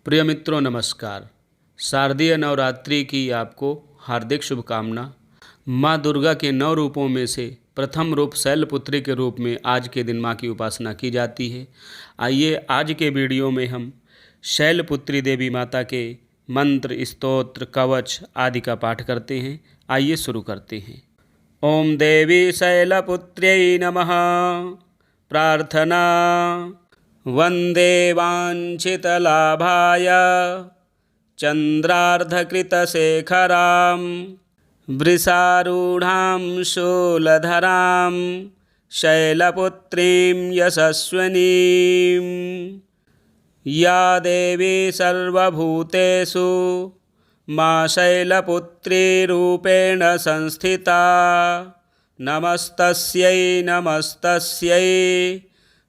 प्रिय मित्रों नमस्कार। शारदीय नवरात्रि की आपको हार्दिक शुभकामना। माँ दुर्गा के 9 रूपों में से प्रथम रूप शैलपुत्री के रूप में आज के दिन माँ की उपासना की जाती है। आइए आज के वीडियो में हम शैलपुत्री देवी माता के मंत्र, स्तोत्र, कवच आदि का पाठ करते हैं। आइए शुरू करते हैं। ओम देवी शैलपुत्र्यै नमः। प्रार्थना। वंदे वाञ्छितलाभाय चन्द्रार्धकृतशेखरां वृषारूढां शूलधरां शैलपुत्रीं यशस्विनीं। या देवी सर्वभूतेषु मा शैलपुत्री रूपेण संस्थिता। नमस्तस्यै नमस्तस्यै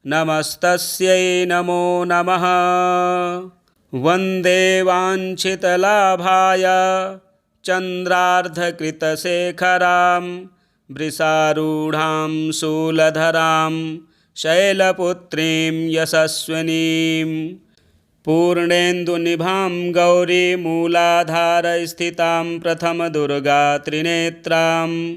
नमस्तस्यै नमो नमः। वन्दे वाञ्छितलाभाय चन्द्रार्धकृतशेखरां वृषारूढां शूलधरां शैलपुत्रीं यशस्विनीं। पूर्णेन्दुनिभां गौरीमूलाधारस्थितां प्रथमदुर्गा त्रिनेत्रां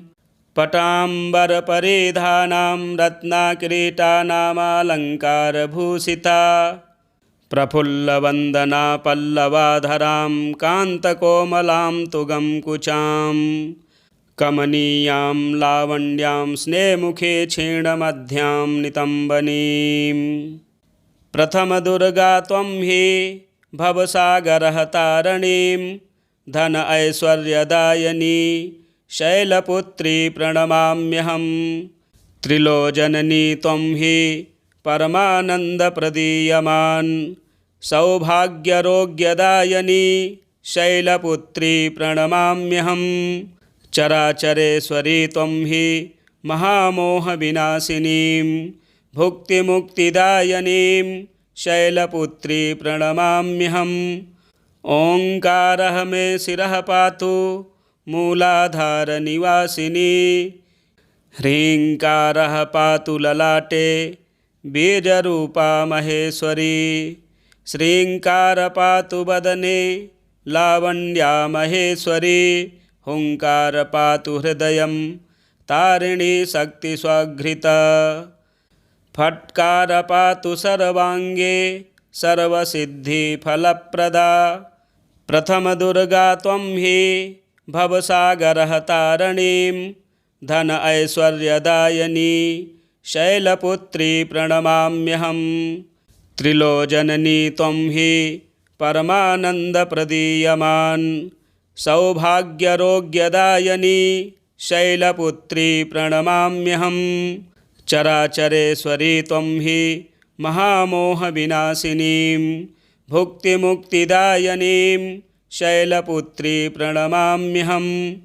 पटाम्बरपरिधानां रत्नकिरीटानामलङ्कारभूषिता। प्रफुल्लवन्दना पल्लवाधरां कान्तकोमलां तुगं कुचां। कमनीयां लावण्यां स्नेहमुखे क्षीणमध्यां नितम्बनीं। प्रथमदुर्गा त्वं हि भवसागरहतारिणीं धन ऐश्वर्यदायिनी शैलपुत्री प्रणमाम्यहं। त्रिलोचननी त्वं हि परमानन्दप्रदीयमान् सौभाग्यरोग्यदायिनी शैलपुत्री प्रणमाम्यहं। चराचरेश्वरी त्वं हि महामोहविनाशिनीं भुक्तिमुक्तिदायिनीं शैलपुत्री प्रणमाम्यहम्। ओङ्कारः मे शिरः पातु मूलाधारनिवासिनी। ह्रीङ्कारः पातु ललाटे बीजरूपा महेश्वरी। श्रीङ्कार पातु वदने लावण्या महेश्वरी। हुङ्कार पातु हृदयं तारिणी शक्तिस्वघृता। फट्कार पातु सर्वाङ्गे सर्वसिद्धिफलप्रदा। प्रथमदुर्गा त्वं हि भवसागरहतारिणीं धन ऐश्वर्यदायिनी शैलपुत्री प्रणमाम्यहं। त्रिलोचननी त्वं हि परमानन्दप्रदीयमान् सौभाग्यरोग्यदायिनी शैलपुत्री प्रणमाम्यहं। चराचरेश्वरी त्वं हि महामोहविनाशिनीं भुक्तिमुक्तिदायिनीं शैलपुत्री प्रणमाम्यहम्।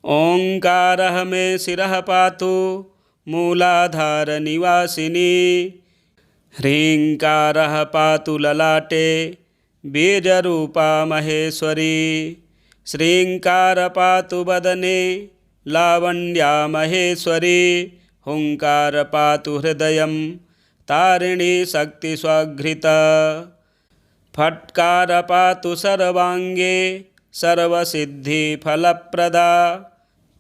ओङ्कारः मे शिरः पातु मूलाधारनिवासिनी। ह्रीङ्कारः पातु ललाटे बीजरूपा महेश्वरी। श्रीङ्कार पातु वदने लावण्या महेश्वरी। हुङ्कार पातु हृदयं तारिणी शक्तिस्वघृता। फट्कार पातु सर्वाङ्गे सर्वसिद्धिफलप्रदा।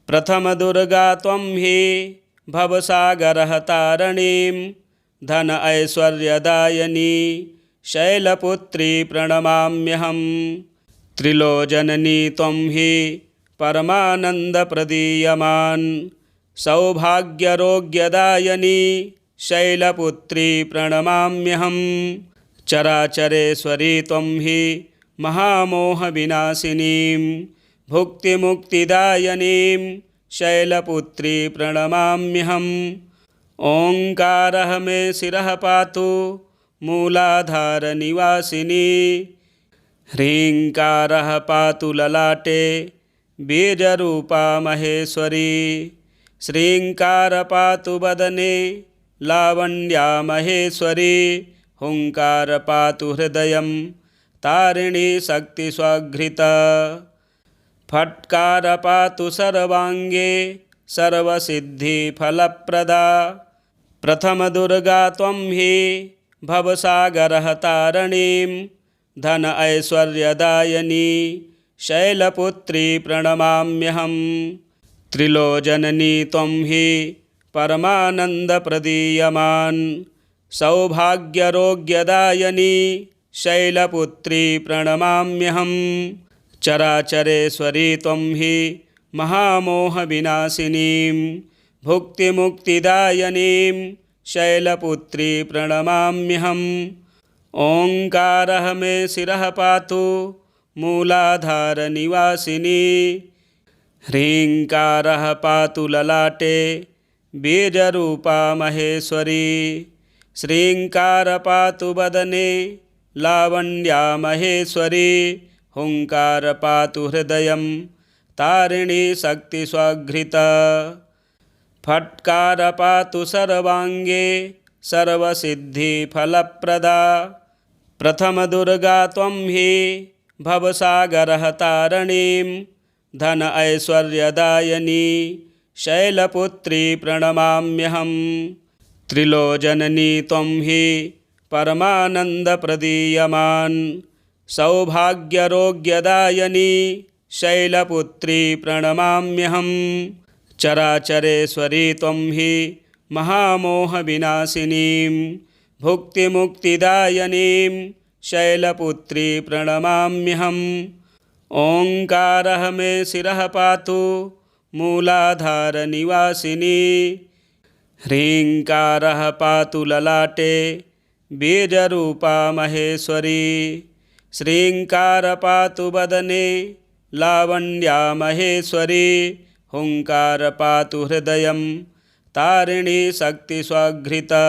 प्रथमदुर्गा त्वं हि भवसागरहतारिणीं धन ऐश्वर्यदायिनी शैलपुत्री प्रणमाम्यहं। त्रिलोचननी त्वं हि परमानन्दप्रदीयमान् सौभाग्यरोग्यदायिनी शैलपुत्री प्रणमाम्यहम्। चराचरेश्वरी त्वं हि महामोहविनाशिनीं भुक्तिमुक्तिदायिनीं शैलपुत्री प्रणमाम्यहम्। ओङ्कारः मे शिरः पातु मूलाधारनिवासिनी। ह्रीङ्कारः पातु ललाटे बीजरूपा महेश्वरी। श्रीङ्कार पातु वदने लावण्या महेश्वरी। हुङ्कार पातु हृदयं तारिणी शक्तिस्वघृता। फट्कार पातु सर्वाङ्गे सर्वसिद्धिफलप्रदा। प्रथमदुर्गा त्वं हि भवसागरहतारिणीं धन ऐश्वर्यदायिनी शैलपुत्री प्रणमाम्यहम्। त्रिलोचननी त्वं हि परमानन्दप्रदीयमान् सौभाग्यरोग्यदायिनी शैलपुत्री प्रणमाम्यहम्। चराचरेश्वरी त्वं हि महामोहविनाशिनीं भुक्तिमुक्तिदायिनीं शैलपुत्री प्रणमाम्यहम्। ओङ्कारः मे शिरः पातु मूलाधारनिवासिनी ह्रीङ्कारः पातु ललाटे बीजरूपा महेश्वरी। श्रीङ्कार पातु वदने लावण्या महेश्वरी। हुङ्कार पातु हृदयं तारिणी शक्तिस्वघृता। फट्कार पातु सर्वाङ्गे सर्वसिद्धिफलप्रदा। प्रथमदुर्गा त्वं हि भवसागरः तारिणीं धन ऐश्वर्यदायिनी शैलपुत्री प्रणमाम्यहम्। त्रिलोचननी त्वं हि परमानन्दप्रदीयमान् सौभाग्यरोग्यदायिनी शैलपुत्री प्रणमाम्यहम्। चराचरेश्वरी त्वं हि महामोहविनाशिनीं भुक्तिमुक्तिदायिनीं शैलपुत्री प्रणमाम्यहम्। ओङ्कारः मे शिरः पातु मूलाधारनिवासिनी ह्रीङ्कारः पातु ललाटे बीजरूपा महेश्वरी। श्रीङ्कार पातु वदने लावण्या महेश्वरी। हुङ्कार पातु हृदयं तारिणी शक्तिस्वघृता।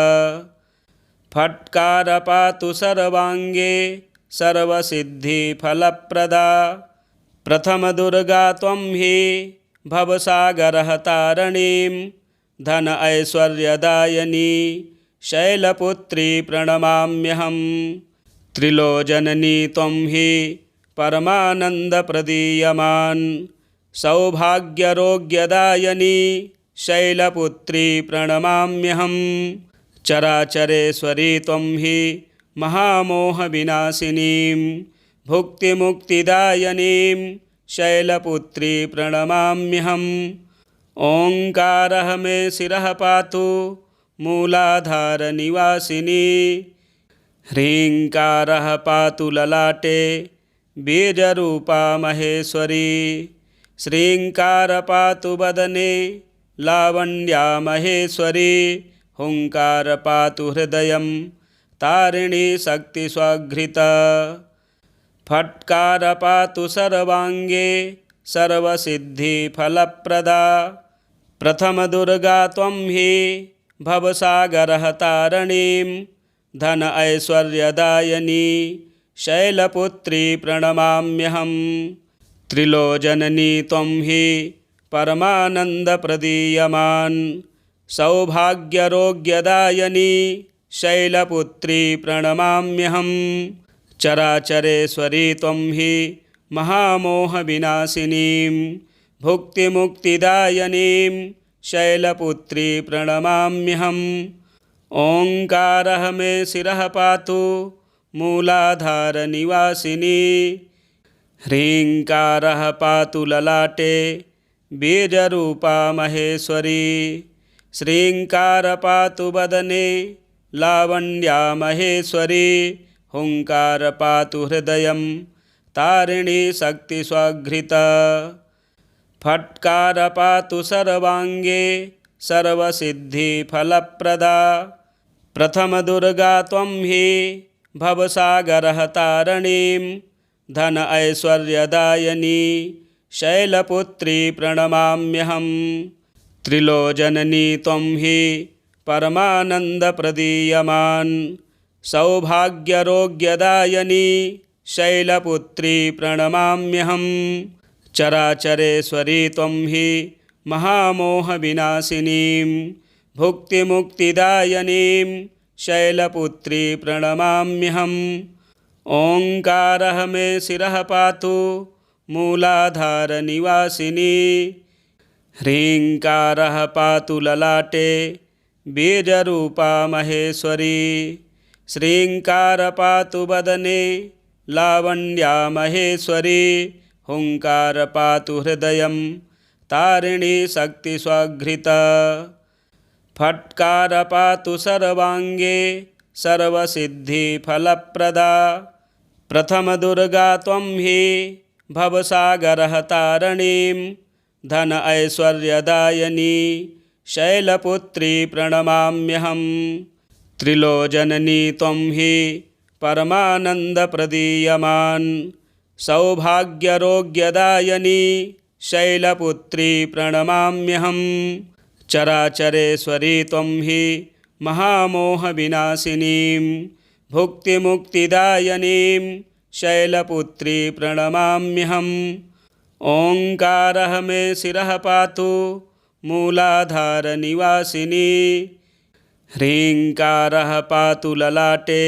फट्कार पातु सर्वाङ्गे सर्वसिद्धिफलप्रदा। प्रथमदुर्गा त्वं हि भवसागरः तारिणीं धन ऐश्वर्यदायिनी शैलपुत्री प्रणमाम्यहम्। त्रिलोचननी त्वं हि परमानन्दप्रदीयमान् सौभाग्यरोग्यदायिनी शैलपुत्री प्रणमाम्यहम्। चराचरेश्वरी त्वं हि महामोहविनाशिनीं भुक्तिमुक्तिदायिनीं शैलपुत्री प्रणमाम्यहम्। ओङ्कारः मे शिरः पातु मूलाधारनिवासिनी ह्रीङ्कारः पातु ललाटे बीजरूपा महेश्वरी। श्रीङ्कार पातु वदने लावण्या महेश्वरी। हुङ्कार पातु हृदयं तारिणी शक्तिस्वघृता। फट्कार पातु सर्वाङ्गे सर्वसिद्धिफलप्रदा। प्रथमदुर्गा त्वं हि भवसागरः तारिणीं धन ऐश्वर्यदायिनी शैलपुत्री प्रणमाम्यहम्। त्रिलोचननी त्वं हि परमानन्दप्रदीयमान् सौभाग्यरोग्यदायिनी शैलपुत्री प्रणमाम्यहम्। चराचरेश्वरी त्वं हि महामोहविनाशिनीं भुक्तिमुक्तिदायिनीं शैलपुत्री प्रणमाम्यहम्। ओङ्कारः मे शिरः पातु मूलाधारनिवासिनी ह्रीङ्कारः पातु ललाटे बीजरूपा महेश्वरी। श्रीङ्कार पातु वदने लावण्या महेश्वरी। हुङ्कार पातु हृदयं तारिणी शक्तिस्वघृता। फट्कार पातु सर्वाङ्गे सर्वसिद्धिफलप्रदा। प्रथमदुर्गा त्वं हि भवसागरः तारिणीं धन ऐश्वर्यदायिनी शैलपुत्री प्रणमाम्यहम्। त्रिलोचननी त्वं हि परमानन्दप्रदीयमान् सौभाग्यरोग्यदायिनी शैलपुत्री प्रणमाम्यहम्। चराचरेश्वरी त्वं हि महामोहविनाशिनीं भुक्तिमुक्तिदायिनीं शैलपुत्री प्रणमाम्यहम्। ओङ्कारः मे शिरः पातु मूलाधारनिवासिनी ह्रीङ्कारः पातु ललाटे बीजरूपा महेश्वरी। श्रीङ्कार पातु वदने लावण्या महेश्वरी हुंकार पातु हृदयं तारिणी शक्ति स्वघृता फट्कार पातु सर्वांगे सर्वसिद्धि फलप्रदा प्रथम दुर्गा त्वं हि भवसागरः तारिणीं धन ऐश्वर्यदायिनी शैलपुत्री प्रणमाम्यहम् त्रिलोचनी त्वं हि परमानन्दप्रदीयमान् सौभाग्यरोग्यदायिनी शैलपुत्री प्रणमाम्यहम् चराचरेश्वरी त्वं हि महामोहविनाशिनीं भुक्तिमुक्तिदायिनीं शैलपुत्री प्रणमाम्यहम् ओंकारः मे शिरः पातु मूलाधारनिवासिनी ह्रीङ्कारः पातु ललाटे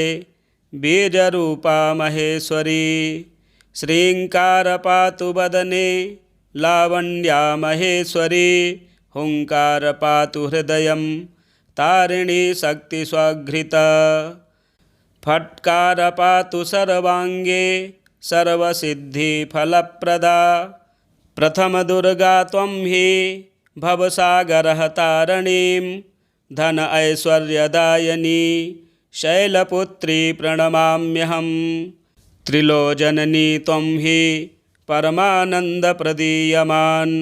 बीजरूपा महेश्वरी श्रीङ्कार पातु वदने लावण्या महेश्वरी हुंकार पातु हृदयं तारिणी शक्ति स्वघृता फट्कार पातु सर्वांगे सर्वसिद्धि फलप्रदा प्रथम दुर्गा त्वं हि भवसागरः तारिणीं धन ऐश्वर्यदायिनी शैलपुत्री प्रणमाम्यहम् त्रिलोचनी त्वं हि परमानन्दप्रदीयमान्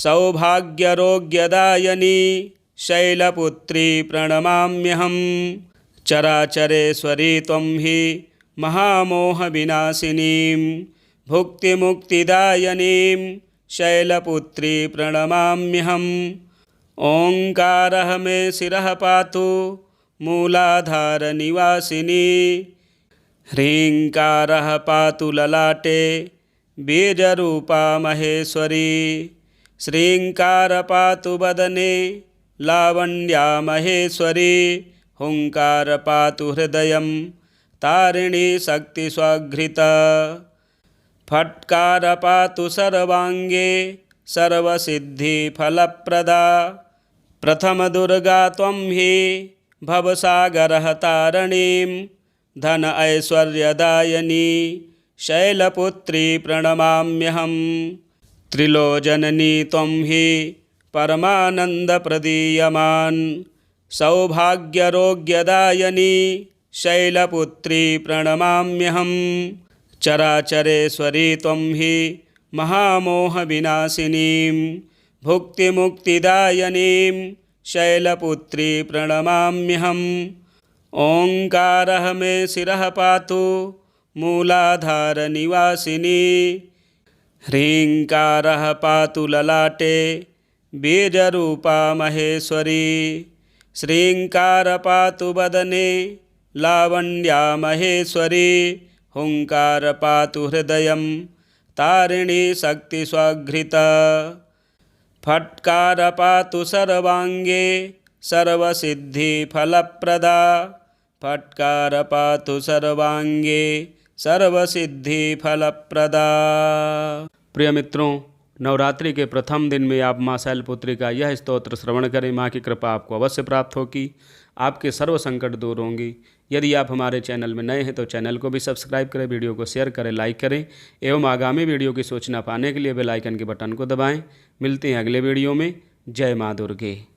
सौभाग्यरोग्यदायिनी शैलपुत्री प्रणमाम्यहम् चराचरेश्वरी त्वं हि महामोहविनाशिनीं भुक्तिमुक्तिदायिनीं शैलपुत्री प्रणमाम्यहम् ओंकारः मे शिरः पातु मूलाधारनिवासिनी ह्रीङ्कारः पातु ललाटे बीजरूपा महेश्वरी श्रीङ्कार पातु वदने लावण्या महेश्वरी हुंकार पातु हृदयं तारिणी शक्ति स्वघृता फट्कार पातु सर्वांगे सर्वसिद्धि फलप्रदा प्रथम दुर्गा त्वं हि भवसागरः तारिणीं धन ऐश्वर्यदायिनी शैलपुत्री प्रणमाम्यहम् त्रिलोचनी त्वं हि परमानन्दप्रदीयमान् सौभाग्यरोग्यदायिनी शैलपुत्री प्रणमाम्यहम् चराचरेश्वरी त्वं हि महामोहविनाशिनीं भुक्तिमुक्तिदायिनीं शैलपुत्री प्रणमाम्यहम् ओंकारः मे शिरः पातु मूलाधारनिवासिनी ह्रीङ्कारः पातु ललाटे बीजरूपा महेश्वरी श्रीङ्कार पातु वदने लावण्या महेश्वरी हुंकार पातु हृदयं तारिणी शक्ति स्वघृता फट्कार पातु सर्वांगे सर्वसिद्धि फलप्रदा फट्कार पातु सर्वांगे सर्वसिद्धि फलप्रदा। प्रिय मित्रों, नवरात्रि के प्रथम दिन में आप माँ शैलपुत्री का यह स्तोत्र श्रवण करें। माँ की कृपा आपको अवश्य प्राप्त होगी, आपके सर्व संकट दूर होंगी। यदि आप हमारे चैनल में नए हैं तो चैनल को भी सब्सक्राइब करें, वीडियो को शेयर करें, लाइक करें एवं आगामी वीडियो की सूचना पाने के लिए बेल आइकन के बटन को दबाएं। मिलते हैं अगले वीडियो में। जय माँ दुर्गे।